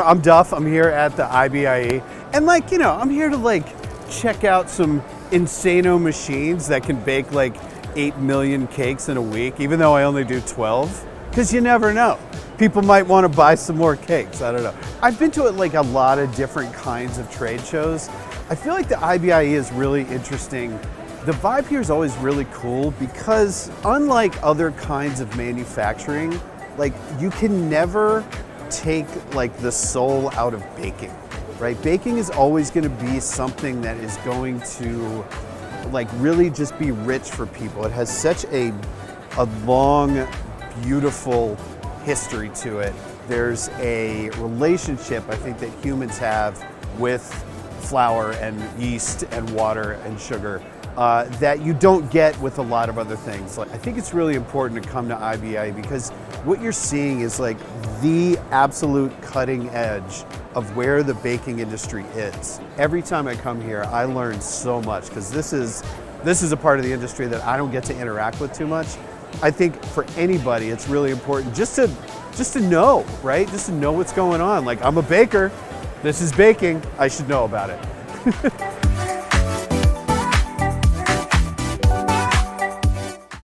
I'm Duff. I'm here at the IBIE, and I'm here to check out some insano machines that can bake 8 million cakes in a week, even though I only do 12, because you never know. People might want to buy some more cakes. I don't know. I've been to a lot of different kinds of trade shows. I feel like the IBIE is really interesting. The vibe here is always really cool because unlike other kinds of manufacturing, you can never take the soul out of baking, right? Baking is always going to be something that is going to really just be rich for people. It has such a long, beautiful history to it. There's a relationship I think that humans have with flour and yeast and water and sugar that you don't get with a lot of other things. I think it's really important to come to IBIE because what you're seeing is the absolute cutting edge of where the baking industry is. Every time I come here, I learn so much because this is a part of the industry that I don't get to interact with too much. I think for anybody, it's really important just to know, right? Just to know what's going on. I'm a baker. This is baking. I should know about it.